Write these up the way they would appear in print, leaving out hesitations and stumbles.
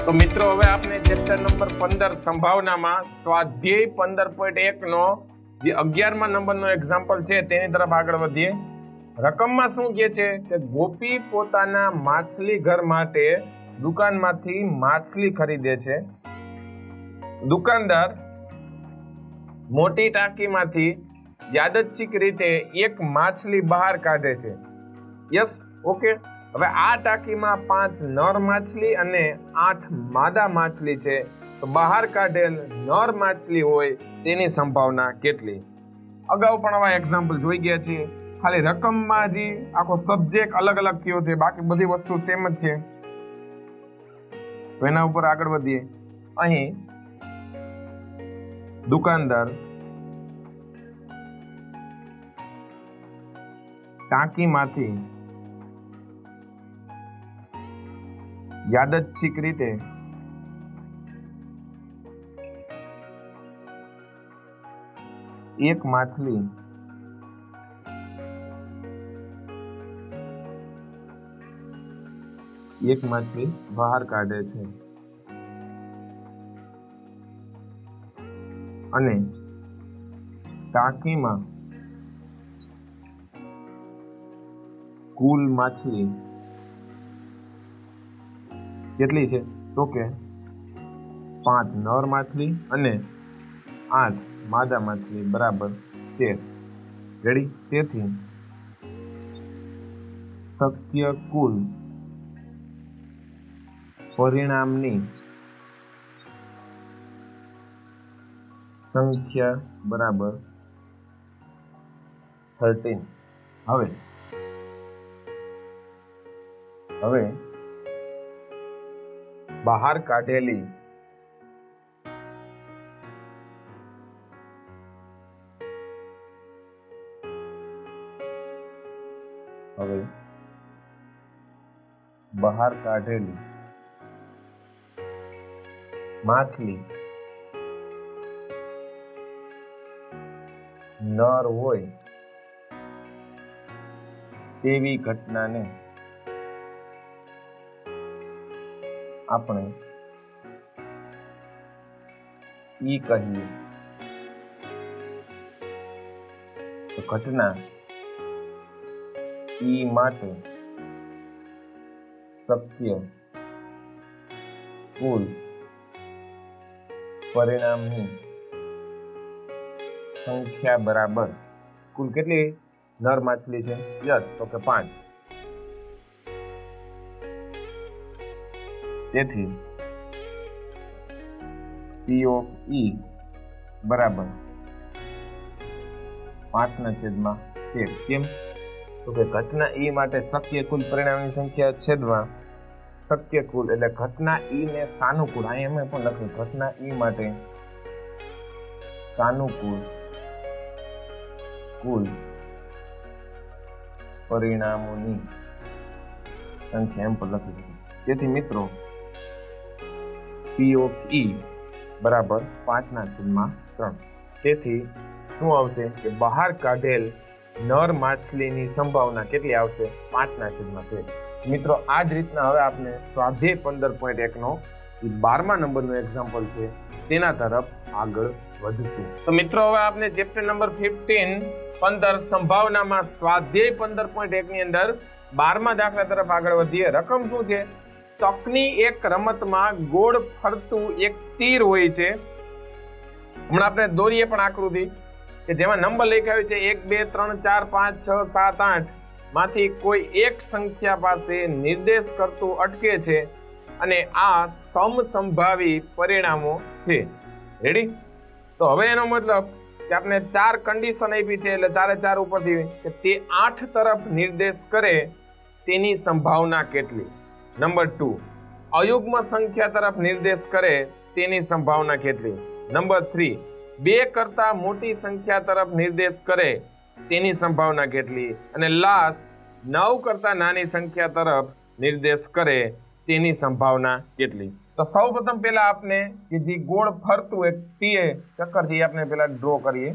તો મિત્રો હવે આપણે ચેપ્ટર નંબર 15 સંભાવનામાં સ્વાધ્યાય 15.1 નો જે 11મા નંબરનો એક્ઝામ્પલ છે તેની તરફ આગળ વધીએ. રકમમાં શું કહે છે કે ગોપી પોતાના માછલી ઘર માટે દુકાનમાંથી માછલી ખરીદે છે. દુકાનદાર મોટી ટાંકીમાંથી યાદચ્છિક રીતે એક માછલી બહાર કાઢે છે. Yes, okay. હવે આ ટાંકીમાં 5 નર માછલી અને 8 માદા માછલી છે. તો બહાર કાઢેલ નર માછલી હોય તેની સંભાવના કેટલી? અગાઉ પણ આવા એક્ઝામ્પલ જોઈ ગયા છીએ. ખાલી રકમમાં હજી આખો સબ્જેક્ટ અલગ અલગ થયો છે, બાકી બધી વસ્તુ સેમ જ છે. તો એના ઉપર આગળ વધીએ. અહીં દુકાનદાર ટાંકીમાંથી યાદચ્છિક રીતે એક માછલી બહાર કાઢે છે અને ટાંકીમાં કુલ માછલી કેટલી છે? તો કે 5 નર માછલી અને 8 માદા માછલી બરાબર 13. રેડી? તેથી શક્ય કુલ પરિણામની સંખ્યા બરાબર 13. હવે બહાર કાઢેલી માછલી નર હોય તેવી ઘટનાને આપણે ઈ કહીએ. તો ઘટના ઈ માટે શક્ય કુલ પરિણામની સંખ્યા બરાબર કુલ કેટલી નર માછલી છે? યસ, તો કે 5. તેથી P of E બરાબર 5/13. કેમ? તો કે ઘટના E માટે શક્ય કુલ પરિણામની સંખ્યા છેદમાં શક્ય કુલ એટલે ઘટના E ને સાનુકૂળ, અહીં એમ પણ લખ્યું ઘટના E માટે સાનુકૂળ કુલ પરિણામોની સંખ્યા એમ પણ લખી દીધી. તેથી મિત્રો P of E બરાબર 5/3. તેથી શું આવશે કે બહાર કાઢેલ નર માછલીની સંભાવના કેટલી આવશે? 5/13. મિત્રો આ જ રીતના હવે આપણે સ્વાધ્યાય 15.1 નો 12મા નંબરનો એક્ઝામ્પલ છે તેના તરફ આગળ વધશું. તો મિત્રો હવે આપણે ચેપ્ટર નંબર 15 સંભાવનામાં સ્વાધ્યાય 15.1 ની અંદર 12મા દાખલા તરફ આગળ વધીએ. રકમ શું છે? ચોકની એક રમતમાં ગોળ ફરતું એક તીર હોય છે. હમણાં આપણે દોરીએ પણ આકૃતિ કે જેમાં નંબર લખ્યા હોય છે 1 2 3 4 5 6 7 8 માંથી કોઈ એક સંખ્યા પાસે નિર્દેશ કરતું અટકે છે અને આ સમસંભાવી પરિણામો છે. રેડી? તો હવે એનો મતલબ કે આપણે 4 કન્ડિશન આપી છે એટલે 4 ઉપરથી કે તે 8 તરફ નિર્દેશ કરે તેની સંભાવના કેટલી? નંબર 2, અયુગ્મ સંખ્યા તરફ નિર્દેશ કરે તેની સંભાવના કેટલી? નંબર 3, 2 કરતા મોટી સંખ્યા તરફ નિર્દેશ કરે તેની સંભાવના કેટલી? અને લાસ્ટ 9 કરતા નાની સંખ્યા તરફ નિર્દેશ કરે તેની સંભાવના કેટલી? તો સૌપ્રથમ પહેલા આપણે કે જે ગોળ ફરતું એક તીર ચક્કર છે આપણે પહેલા ડ્રો કરીએ.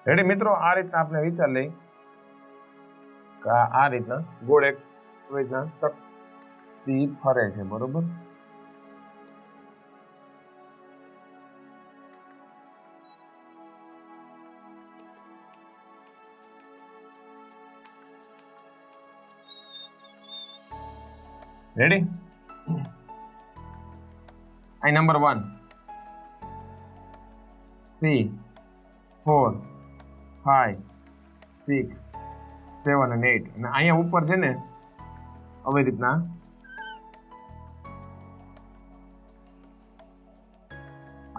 રેડી મિત્રો, આ રીતના આપણે વિચાર લઈ કે આ રીતના ગોળ એક રીતના ચકતી ફરે છે, બરોબર? રેડી? અહીં નંબર 1 3 4 5 6 7 અને 8 અને અહીંયા ઉપર છે ને આવી રીતના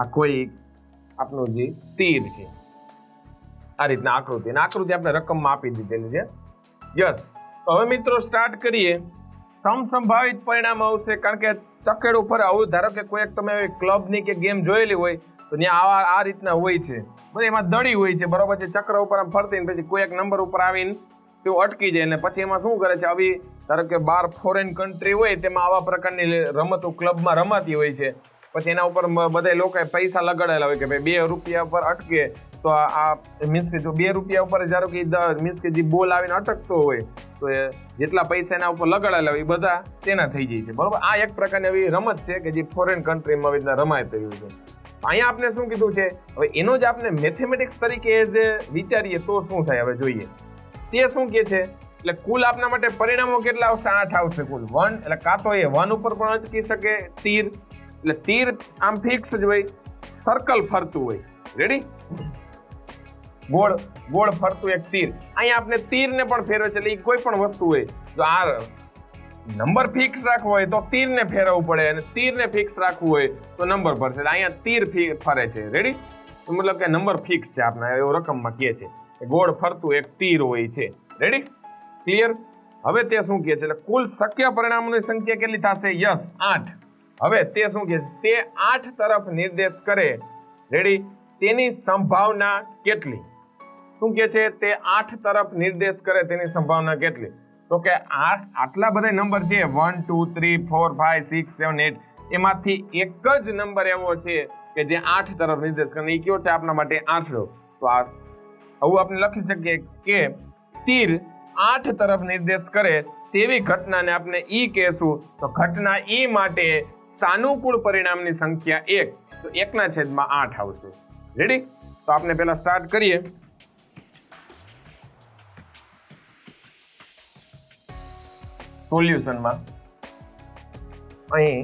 આ કોઈ આપણું જે તીર છે, આ રીતના આકૃતિ, અને આકૃતિ આપણે રકમમાં આપી દીધેલી છે. યસ. તો હવે મિત્રો સ્ટાર્ટ કરીએ. સમસંભાવિત પરિણામ આવશે, કારણ કે ચકેડું ફરે. આવું ધારો કે કોઈ તમે ક્લબની કે ગેમ જોયેલી હોય તો ત્યાં આ રીતના હોય છે, બરાબર? એમાં દડી હોય છે, બરોબર છે? ચક્ર ઉપર આમ ફરતી ને પછી કોઈ એક નંબર ઉપર આવીને તેઓ અટકી જાય, અને પછી એમાં શું કરે છે, આવી ધારો કે 12 ફોરેન કન્ટ્રી હોય તેમાં આવા પ્રકારની રમતો ક્લબમાં રમાતી હોય છે. પછી એના ઉપર બધા લોકોએ પૈસા લગાડેલા હોય કે ભાઈ 2 રૂપિયા પર અટકે તો આ મીન્સ કે જો 2 રૂપિયા ઉપર ધારો કે મીન્સ કે જે બોલ આવીને અટકતો હોય તો જેટલા પૈસા એના ઉપર લગાડેલા હોય એ બધા તેના થઈ જાય છે, બરોબર? આ એક પ્રકારની એવી રમત છે કે જે ફોરેન કન્ટ્રીમાં આવી રીતના રમાતી હોય છે. અહીંયા આપણે શું કીધું છે, હવે એનો જ આપણે મેથેમેટિક્સ તરીકે જે વિચારીએ તો શું થાય હવે જોઈએ. તે શું કહે છે, એટલે કુલ આપના માટે પરિણામો કેટલા આવશે? 8 આવશે કુલ. 1 એટલે કાં તો એ 1 ઉપર પણ અટકી શકે તીર, એટલે તીર આમ ફિક્સ જ હોય, સર્કલ ફરતું હોય. રેડી? ગોળ ગોળ ફરતું એક તીર. અહીંયા આપણે તીરને પણ ફેરવે છે, એટલે કોઈ પણ વસ્તુ હોય જો આ નંબર ફિક્સ રાખવો હોય તો તીરને ફેરવવું પડે, અને તીરને ફિક્સ રાખવું હોય તો નંબર ફરશે. એટલે અહીંયા તીર ફરે છે. રેડી? મતલબ કે નંબર ફિક્સ છે આપણા, એવો રકમમાં કહે છે ગોળ ફરતું એક તીર હોય છે. રેડી? ક્લિયર? હવે તે શું કહે છે, એટલે કુલ શક્ય પરિણામોની સંખ્યા કેટલી થશે? યસ, 8. હવે તે શું કહે છે, તે 8 તરફ નિર્દેશ કરે. રેડી? તેની સંભાવના કેટલી? શું કહે છે, તે 8 તરફ નિર્દેશ કરે તેની સંભાવના કેટલી? તો કે આટલા બધા નંબર છે 1 2 3 4 5 6 7 8, એમાંથી એક જ નંબર એવો છે કે જે 8 તરફ નિર્દેશ કરે. એ કયો છે આપણા માટે? 8. તો આવું આપણે લખી શકીએ કે તીર 8 તરફ નિર્દેશ કરે તેવી ઘટનાને આપણે ઈ કહેશું. તો ઘટના ઈ માટે સાનુકૂળ પરિણામની સંખ્યા 1, તો 1/8 આવશે. રેડી? તો આપણે પહેલા સ્ટાર્ટ કરીએ. સોલ્યુશનમાં અહીં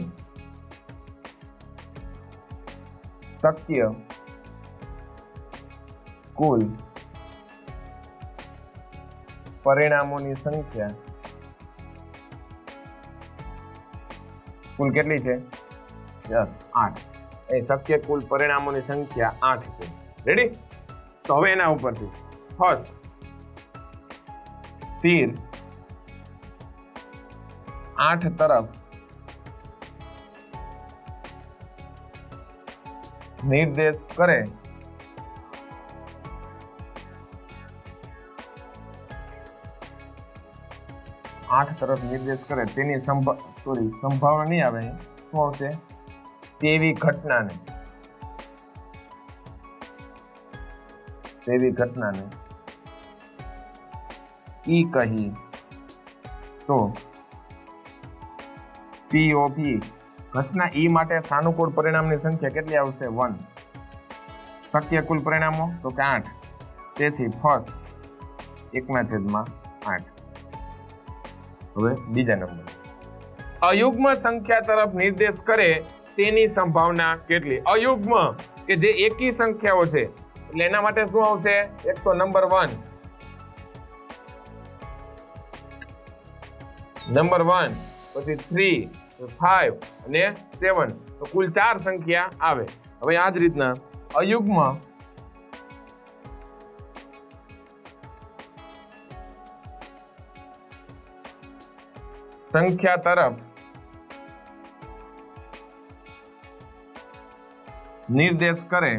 શક્ય કુલ પરિણામોની સંખ્યા કુલ કેટલી છે? યસ, 8. એ શક્ય કુલ પરિણામોની સંખ્યા 8 છે. રેડી? તો હવે એના ઉપરથી ફર્સ્ટ તીર 8 તરફ નિર્દેશ કરે તેની સંભાવના નહીં આવે, શું આવશે? તેવી ઘટનાને ઈ કહી તો પી ઓફ ઈ. ઘટના ઈ માટે સાનુકૂળ પરિણામની સંખ્યા કેટલી આવશે? 1. શક્ય કુલ પરિણામો તો કે 8. તેથી ફર્સ્ટ 1/8. હવે બીજા નંબર, અયુગ્મ સંખ્યા તરફ નિર્દેશ કરે તેની સંભાવના કેટલી? અયુગ્મ કે જે એકી સંખ્યાઓ છે, એટલે એના માટે શું આવશે? એક તો નંબર 1, પછી 3, 5 અને 7, તો કુલ 4 સંખ્યા આવે. હવે આ જ રીતના અયુગ્મ સંખ્યા તરફ નિર્દેશ કરે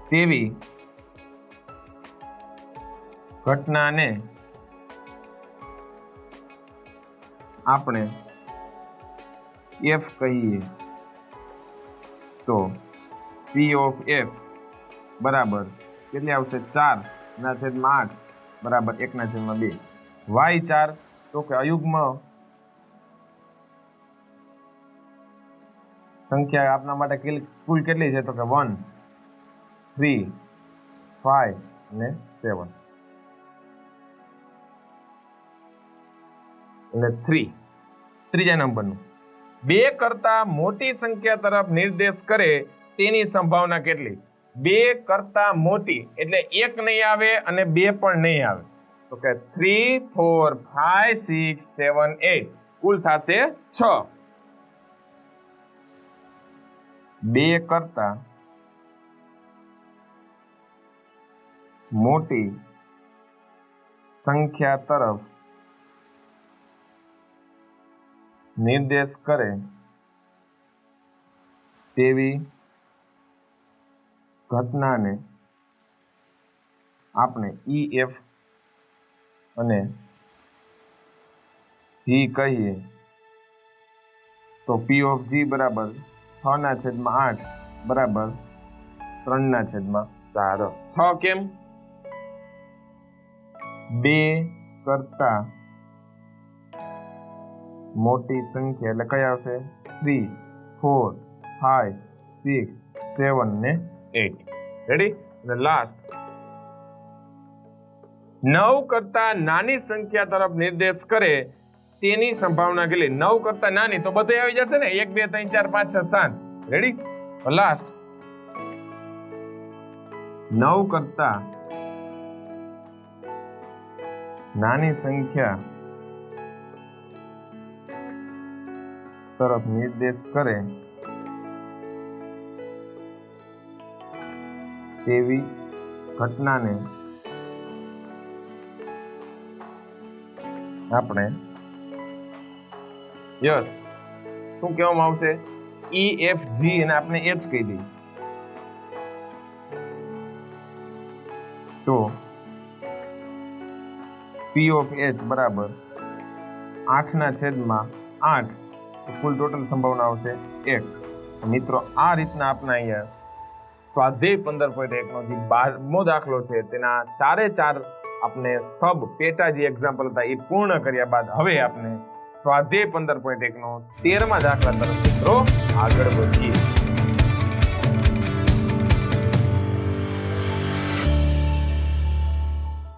તેવી ઘટનાને આપણે એફ કહીએ તો પી ઓફ એફ બરાબર કેટલી આવશે 4/8 બરાબર 1/2 વાય 4 તો કે અયુગ્મ સંખ્યા આપના માટે કુલ કેટલી છે તો કે 1 3 5 અને 7 એટલે 3 ત્રીજા નંબરનું 2 કરતા મોટી સંખ્યા તરફ નિર્દેશ કરે તેની સંભાવના કેટલી 2 કરતા મોટી એટલે 1 નહીં આવે અને 2 પણ નહીં આવે તો કે 3 4 5 6 7 8 કુલ થશે 6 2 કરતા મોટી સંખ્યા તરફ નિર્દેશ કરે તેવી ઘટનાને આપણે EF અને G કહીએ તો P of G બરાબર 6/8 બરાબર 3/4 6 કેમ 2 કરતા મોટી સંખ્યા એટલે કઈ આવશે 3 4 5 6 7 ને 8 રેડી અને લાસ્ટ 9 કરતા નાની સંખ્યા તરફ નિર્દેશ કરે તેની સંભાવના કેટલી 9 કરતા નાની તો બધે આવી જશે ને 1 2 3 4 5 6 7 રેડી લાસ્ટ 9 કરતા નાની સંખ્યા તરફ નિર્દેશ કરે તેવી ઘટનાને આપણે યસ શું કહેવામાં આવશે EFG અને આપણે H કહી દઈએ તો P of H બરાબર 8/8 કુલ ટોટલ સંભાવના આવશે 1 મિત્રો આ રીતના આપણે અહીંયા સ્વાધ્યાય 15.1 નો જે 12મો દાખલો છે તેના 4 આપણે સબ પેટા જે એક્ઝામ્પલ હતા એ પૂર્ણ કર્યા બાદ હવે આપણે સ્વાધ્યાય 15.1 નો 13મા દાખલા તરફ મિત્રો આગળ વધીએ